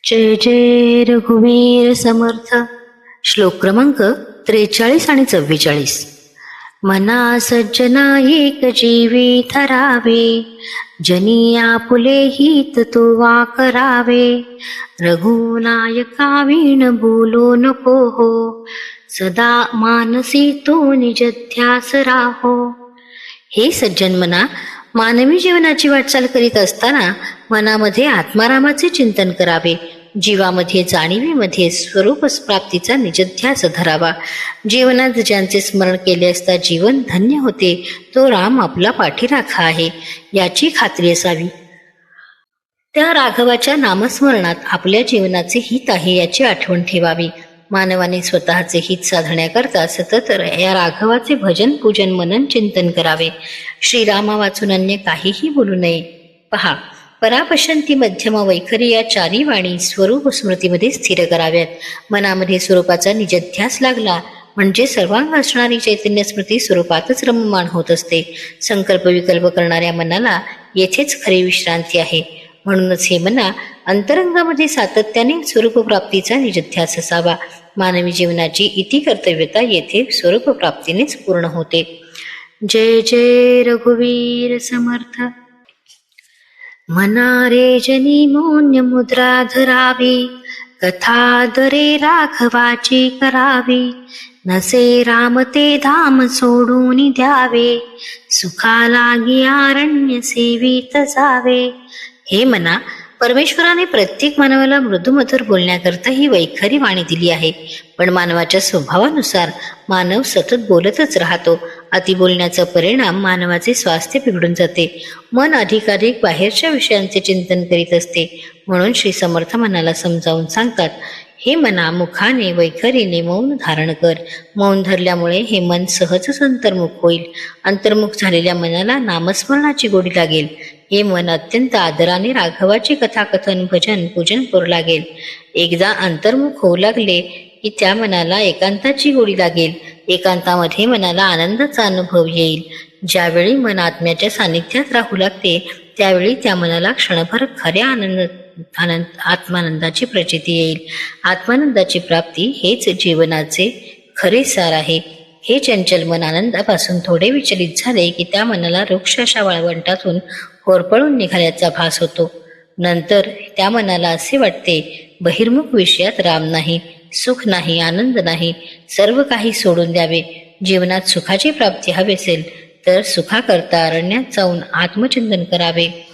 जय जय रघुवीर समर्थ. श्लोक क्रमांक 43 आणि 44. मना सज्जना एक जीवी धरावे, जनी आपुले हित तो वा करावे. रघुनायका विण बोलो नको हो, सदा मानसी तो निज ध्यास राहो. हे सज्जन मना, मानवी जीवनाची वाटचाल करीत असताना मनामध्ये आत्मारामाचे चिंतन करावे. जीवामध्ये जाणीवेमध्ये स्वरूप प्राप्तीचा निजध्यास धरावा. जीवनात ज्यांचे स्मरण केले असता जीवन धन्य होते, तो राम आपला पाठीराखा आहे याची खात्री असावी. त्या राघवाच्या नामस्मरणात आपल्या जीवनाचे हित आहे याची आठवण ठेवावी. मानवाने स्वतःचे हित साधण्याकरता सतत या राघवाचे भजन पूजन मनन चिंतन करावे. श्रीरामा वाचून अन्य काहीही बोलू नये. पहा, परापशंती मध्यम वैखरी या चारी वाणी स्वरूप स्मृतीमध्ये स्थिर कराव्यात. मनामध्ये स्वरूपाचा निजध्यास लागला म्हणजे सर्वांग असणारी चैतन्य स्मृती स्वरूपातच रममाण होत असते. संकल्प विकल्प करणाऱ्या मनाला येथेच खरी विश्रांती आहे. म्हणूनच हे मना, अंतरंगामध्ये सातत्याने स्वरूप प्राप्तीचा निजध्यास असावा. मानवी जीवनाची इति कर्तव्यता येथे स्वरूप प्राप्तीनेच पूर्ण होते. जय जय रघुवीर समर्थ. मना रे जनी मौन्य मुद्रा धरावी, कथा दरे राघवाची करावी. नसे राम ते धाम सोडून द्यावे, सुखा लागी अरण्य सेवित जावे. हे मना, परमेश्वराने प्रत्येक मानवाला मृदुमधुर बोलण्याकरता ही वैखरी वाणी दिली आहे. पण मानवाच्या स्वभावानुसार मानव सतत बोलतच राहतो. अति बोलण्याचा परिणाम मानवाचे स्वास्थ्य बिघडून जाते. मन अधिकाधिक बाहेरच्या विषयांचे चिंतन करीत असते. म्हणून श्री समर्थ मनाला समजावून सांगतात, हे मना, मुखाने वैखरीने मौन धारण कर. मौन धरल्यामुळे हे मन सहजच अंतर्मुख होईल. अंतर्मुख झालेल्या मनाला नामस्मरणाची गोडी लागेल. हे मन अत्यंत आदराने राघवाची कथाकथन भजन पूजन करू लागेल. एकदा अंतर्मुख होऊ लागले की त्या मनाला एकांताची गोडी लागेल. एकांतामध्ये मनाला आनंदाचा अनुभव येईल. ज्यावेळी मन आत्म्याच्या सानिध्यात राहू लागते त्यावेळी त्या मनाला क्षणभर खऱ्या आत्मानंदाची प्रचिती येईल. आत्मानंदाची प्राप्ती हेच जीवनाचे खरे सार आहे. हे चंचल मन आनंदापासून थोडे विचलित झाले की त्या मनाला वृक्ष अशा वाळवंटातून होरपळून निघाल्याचा भास होतो. नंतर त्या मनाला असे वाटते, बहिर्मुख विषयात राम नाही, सुख नाही, आनंद नाही, सर्व काही सोडून द्यावे. जीवनात सुखाची प्राप्ती हवी असेल तर सुखाकरता अरण्यात जाऊन आत्मचिंतन करावे.